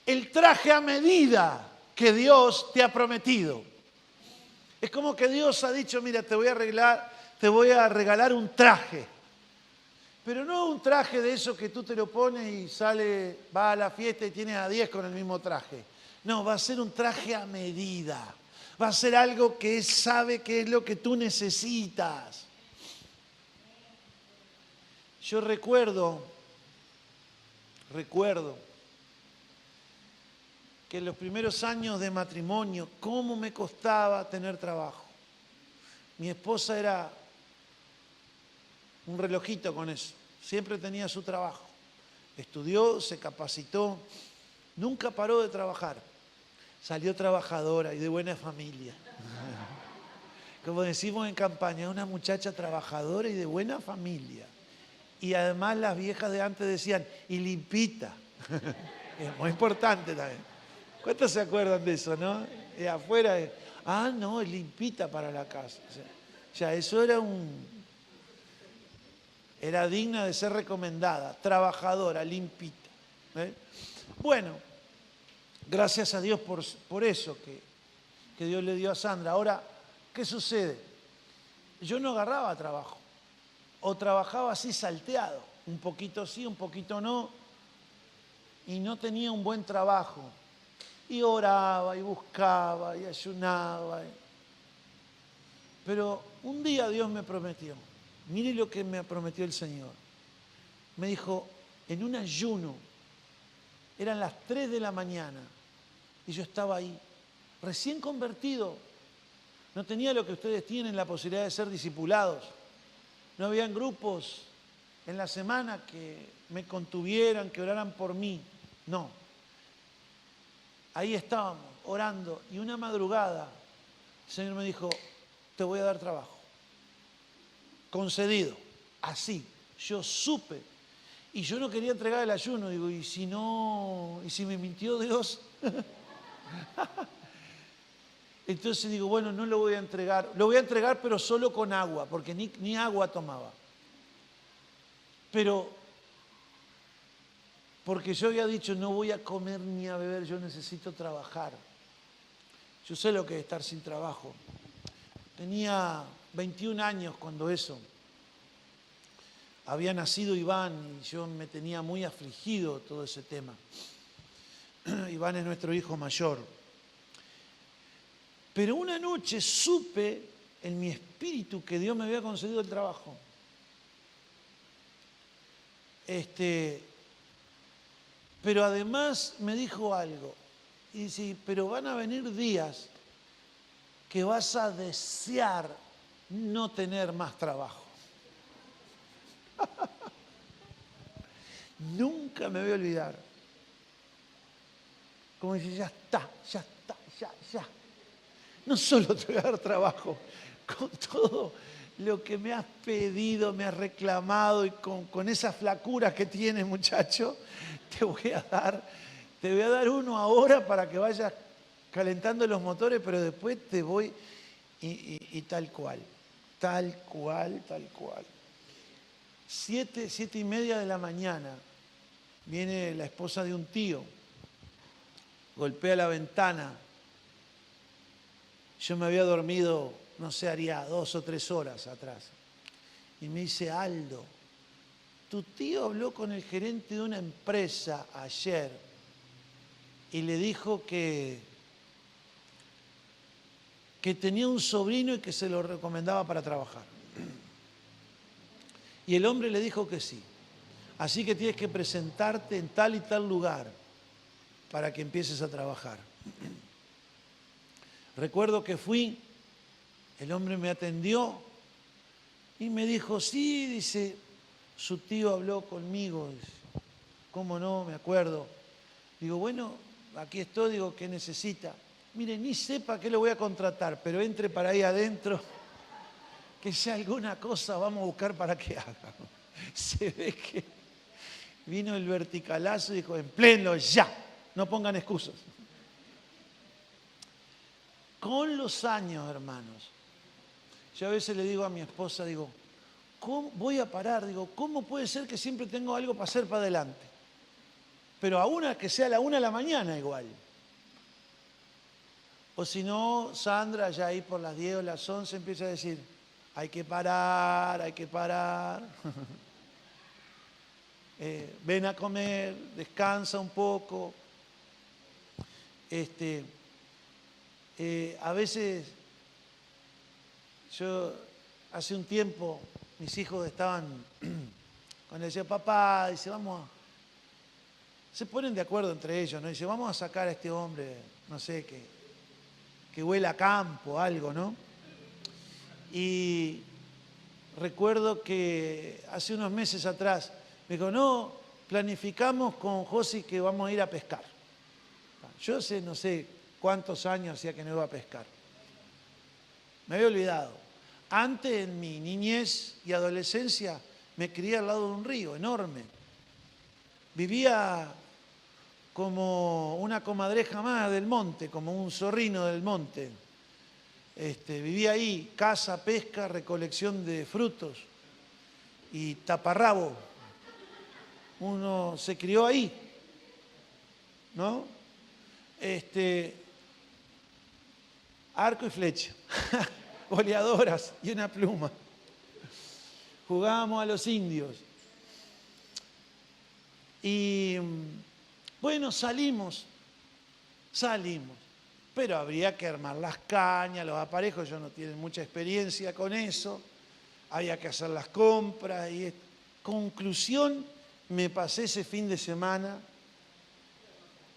el traje a medida que Dios te ha prometido. Es como que Dios ha dicho, mira, te voy a regalar un traje. Pero no un traje de eso que tú te lo pones y va a la fiesta y tienes a 10 con el mismo traje. No, va a ser un traje a medida. Va a ser algo que sabe que es lo que tú necesitas. Yo recuerdo que en los primeros años de matrimonio, cómo me costaba tener trabajo. Mi esposa era un relojito con eso. Siempre tenía su trabajo. Estudió, se capacitó, nunca paró de trabajar. Salió trabajadora y de buena familia. Como decimos en campaña, una muchacha trabajadora y de buena familia. Y además las viejas de antes decían, y limpita. Es muy importante también. ¿Cuántos se acuerdan de eso, no? De afuera, no, es limpita para la casa. O sea, eso era digna de ser recomendada, trabajadora, limpita. Bueno, gracias a Dios por eso que Dios le dio a Sandra. Ahora, ¿qué sucede? Yo no agarraba trabajo, o trabajaba así salteado, un poquito sí, un poquito no, y no tenía un buen trabajo. Y oraba, y buscaba, y ayunaba. Pero un día Dios me prometió, mire lo que me prometió el Señor. Me dijo, en un ayuno, eran las 3 de la mañana, y yo estaba ahí, recién convertido. No tenía lo que ustedes tienen, la posibilidad de ser discipulados. No habían grupos en la semana que me contuvieran, que oraran por mí. No. Ahí estábamos, orando, y una madrugada el Señor me dijo, te voy a dar trabajo. Concedido. Así. Yo supe. Y yo no quería entregar el ayuno. Digo, ¿y si no? ¿Y si me mintió Dios? Entonces digo, bueno, no lo voy a entregar. Lo voy a entregar, pero solo con agua, porque ni agua tomaba. Pero, porque yo había dicho, no voy a comer ni a beber, yo necesito trabajar. Yo sé lo que es estar sin trabajo. Tenía 21 años cuando eso. Había nacido Iván y yo me tenía muy afligido todo ese tema. Iván es nuestro hijo mayor. Pero una noche supe en mi espíritu que Dios me había concedido el trabajo. Pero además me dijo algo. Y dice, pero van a venir días que vas a desear no tener más trabajo. Nunca me voy a olvidar. Como dice, ya está. No solo te voy a dar trabajo, con todo lo que me has pedido, me has reclamado y con esa flacura que tienes, muchacho, te voy a dar uno ahora para que vayas calentando los motores, pero después te voy y tal cual. 7:30 de la mañana, viene la esposa de un tío, golpea la ventana. Yo me había dormido, no sé, haría 2 o 3 horas atrás. Y me dice, Aldo, tu tío habló con el gerente de una empresa ayer y le dijo que tenía un sobrino y que se lo recomendaba para trabajar. Y el hombre le dijo que sí. Así que tienes que presentarte en tal y tal lugar para que empieces a trabajar. Recuerdo que fui, el hombre me atendió y me dijo, sí, dice, su tío habló conmigo. Dice, ¿cómo no? Me acuerdo. Digo, bueno, aquí estoy, digo, ¿qué necesita? Mire, ni sepa qué le voy a contratar, pero entre para ahí adentro, que sea alguna cosa vamos a buscar para que haga. Se ve que vino el verticalazo y dijo, empléenlo ya, no pongan excusas. Con los años, hermanos, yo a veces le digo a mi esposa, digo, ¿cómo voy a parar? Digo, ¿cómo puede ser que siempre tengo algo para hacer para adelante? Pero a una que sea a la 1 de la mañana igual. O si no, Sandra ya ahí por las 10 o las 11 empieza a decir, hay que parar. Ven a comer, descansa un poco. A veces, yo hace un tiempo, mis hijos estaban, cuando decía, papá, dice, se ponen de acuerdo entre ellos, ¿no? Dice, vamos a sacar a este hombre, no sé, que huela a campo, algo, ¿no? Y recuerdo que hace unos meses atrás me dijo, no, planificamos con Josi que vamos a ir a pescar. Yo no sé cuántos años hacía que no iba a pescar. Me había olvidado. Antes, en mi niñez y adolescencia, me crié al lado de un río enorme. Vivía como una comadreja más del monte, como un zorrino del monte. Vivía ahí, caza, pesca, recolección de frutos y taparrabo. Uno se crió ahí, ¿no? Arco y flecha, goleadoras y una pluma. Jugábamos a los indios. Y Bueno, salimos. Pero habría que armar las cañas, los aparejos, ellos no tienen mucha experiencia con eso. Había que hacer las compras. Conclusión, me pasé ese fin de semana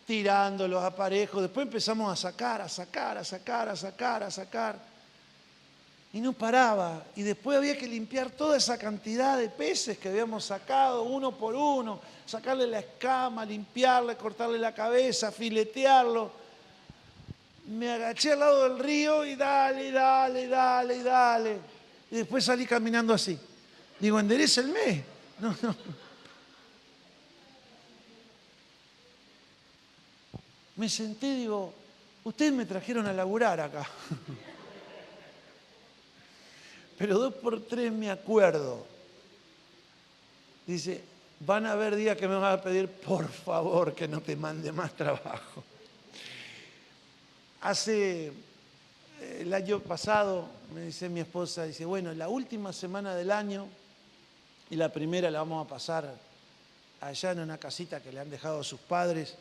tirando los aparejos. Después empezamos a sacar. Y no paraba. Y después había que limpiar toda esa cantidad de peces que habíamos sacado, uno por uno. Sacarle la escama, limpiarle, cortarle la cabeza, filetearlo. Me agaché al lado del río y dale. Y después salí caminando así. Digo, enderécenme. No. Me senté, digo, ustedes me trajeron a laburar acá. Pero 2 por 3 me acuerdo. Dice, van a haber días que me van a pedir, por favor, que no te mande más trabajo. El año pasado, me dice mi esposa, dice, bueno, la última semana del año y la primera la vamos a pasar allá en una casita que le han dejado a sus padres.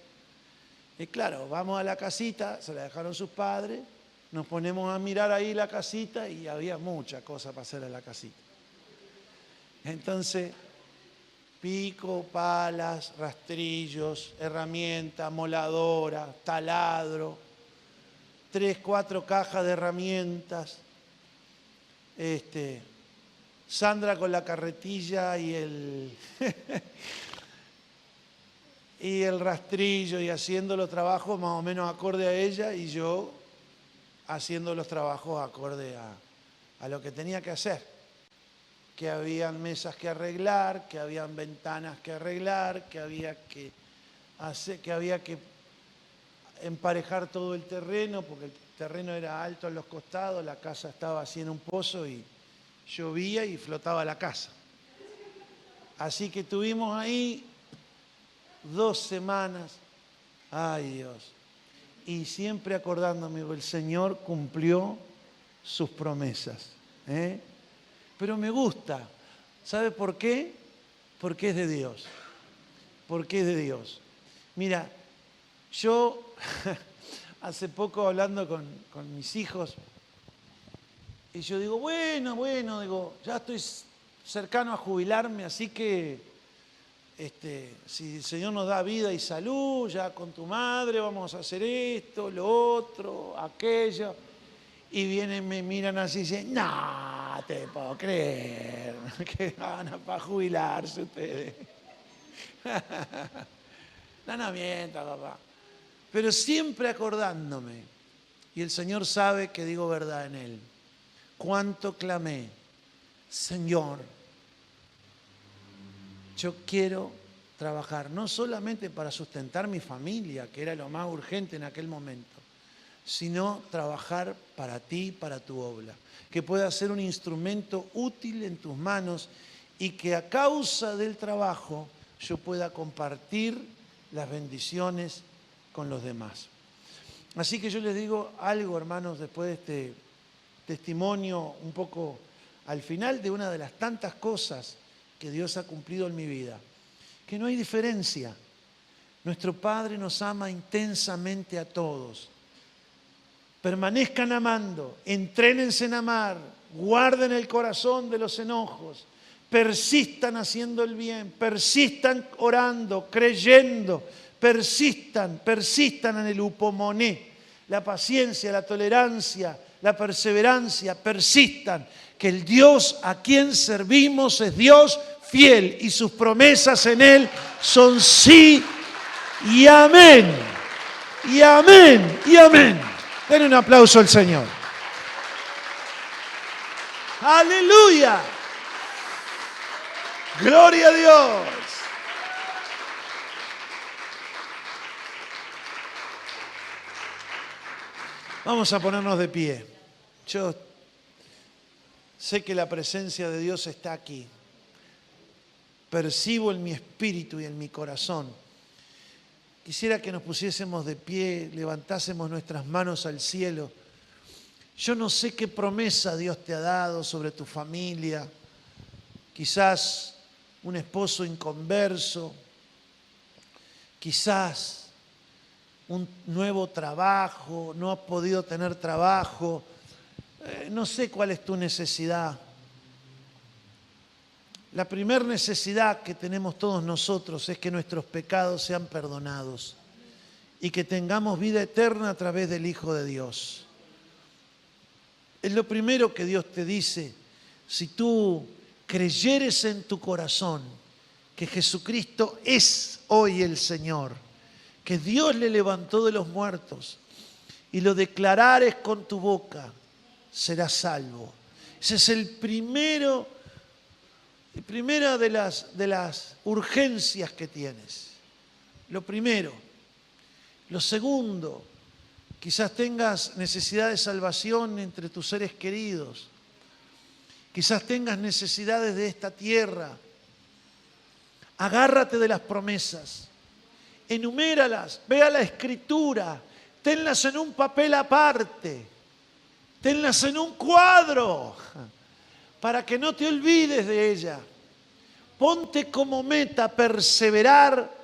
Y claro, vamos a la casita, se la dejaron sus padres, nos ponemos a mirar ahí la casita y había mucha cosa para hacer en la casita. Entonces, pico, palas, rastrillos, herramientas, moladora, taladro, 3, 4 cajas de herramientas, Sandra con la carretilla y el rastrillo y haciendo los trabajos más o menos acorde a ella y yo haciendo los trabajos acorde a lo que tenía que hacer. Que habían mesas que arreglar, que habían ventanas que arreglar, que había que emparejar todo el terreno, porque el terreno era alto en los costados, la casa estaba así en un pozo y llovía y flotaba la casa. Así que tuvimos ahí 2 semanas, ay Dios, y siempre acordándome, el Señor cumplió sus promesas. Pero me gusta, ¿sabe por qué? Porque es de Dios, porque es de Dios. Mira, yo hace poco hablando con mis hijos, y yo digo, bueno, digo, ya estoy cercano a jubilarme, así que si el Señor nos da vida y salud, ya con tu madre vamos a hacer esto, lo otro, aquello. Y vienen, me miran así y dicen, no te puedo creer, que ganas para jubilarse ustedes. No mientas, papá. Pero siempre acordándome, y el Señor sabe que digo verdad en Él, cuánto clamé, Señor, yo quiero trabajar no solamente para sustentar mi familia, que era lo más urgente en aquel momento, sino trabajar para ti, para tu obra, que pueda ser un instrumento útil en tus manos y que a causa del trabajo yo pueda compartir las bendiciones con los demás. Así que yo les digo algo, hermanos, después de este testimonio un poco al final de una de las tantas cosas que Dios ha cumplido en mi vida, que no hay diferencia. Nuestro Padre nos ama intensamente a todos. Permanezcan amando, entrénense en amar, guarden el corazón de los enojos, persistan haciendo el bien, persistan orando, creyendo, persistan en el upomoné, la paciencia, la tolerancia, la perseverancia, persistan, que el Dios a quien servimos es Dios fiel y sus promesas en Él son sí y amén, y amén, y amén. Den un aplauso al Señor. ¡Aleluya! ¡Gloria a Dios! Vamos a ponernos de pie. Yo sé que la presencia de Dios está aquí. Percibo en mi espíritu y en mi corazón. Quisiera que nos pusiésemos de pie, levantásemos nuestras manos al cielo. Yo no sé qué promesa Dios te ha dado sobre tu familia. Quizás un esposo inconverso. Quizás un nuevo trabajo, no has podido tener trabajo, no sé cuál es tu necesidad. La primera necesidad que tenemos todos nosotros es que nuestros pecados sean perdonados y que tengamos vida eterna a través del Hijo de Dios. Es lo primero que Dios te dice. Si tú creyeres en tu corazón que Jesucristo es hoy el Señor, que Dios le levantó de los muertos y lo declarares con tu boca, serás salvo. Ese es la primera de las urgencias que tienes. Lo primero. Lo segundo, quizás tengas necesidad de salvación entre tus seres queridos. Quizás tengas necesidades de esta tierra. Agárrate de las promesas. Enuméralas. Ve a la Escritura. Tenlas en un papel aparte. Tenlas en un cuadro. Para que no te olvides de ella. Ponte como meta perseverar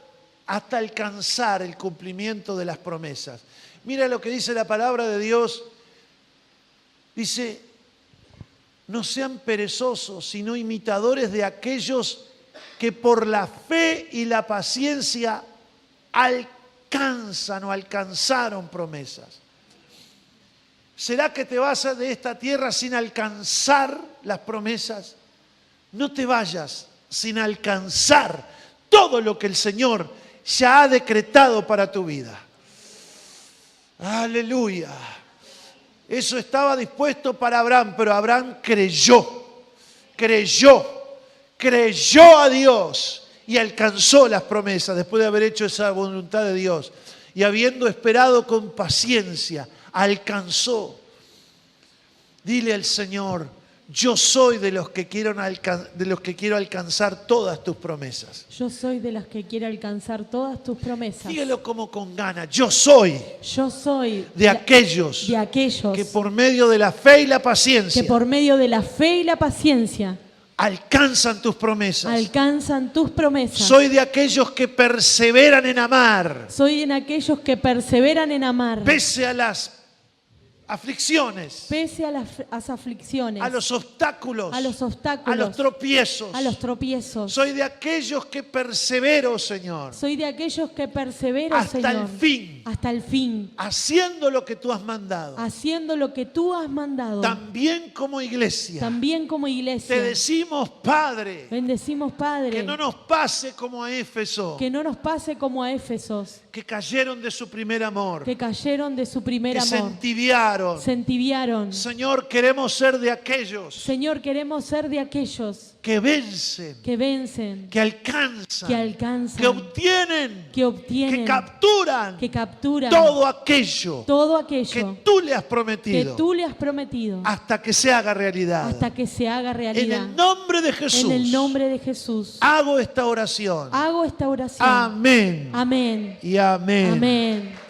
hasta alcanzar el cumplimiento de las promesas. Mira lo que dice la palabra de Dios. Dice, no sean perezosos, sino imitadores de aquellos que por la fe y la paciencia alcanzan o alcanzaron promesas. ¿Será que te vas de esta tierra sin alcanzar las promesas? No te vayas sin alcanzar todo lo que el Señor ya ha decretado para tu vida. Aleluya. Eso estaba dispuesto para Abraham, pero Abraham creyó a Dios y alcanzó las promesas después de haber hecho esa voluntad de Dios. Y habiendo esperado con paciencia, alcanzó. Dile al Señor, yo soy de los que quiero alcanzar todas tus promesas. Yo soy de los que quiero alcanzar todas tus promesas. Dígalo como con ganas. Yo soy de aquellos que por medio de la fe y la paciencia alcanzan tus promesas. Soy de aquellos que perseveran en amar. Pese a las aflicciones, a los obstáculos, a los tropiezos. Soy de aquellos que persevero, Señor. Hasta el fin. Haciendo lo que tú has mandado. También como iglesia. Te decimos, Padre. Que no nos pase como a Éfeso. Que cayeron de su primer amor. Que se entibiaron. Señor, queremos ser de aquellos que vencen, que alcanzan, que obtienen, que capturan todo aquello que tú le has prometido hasta que se haga realidad. En el nombre de Jesús, hago esta oración. Amén. Amén. Y amén. Amén.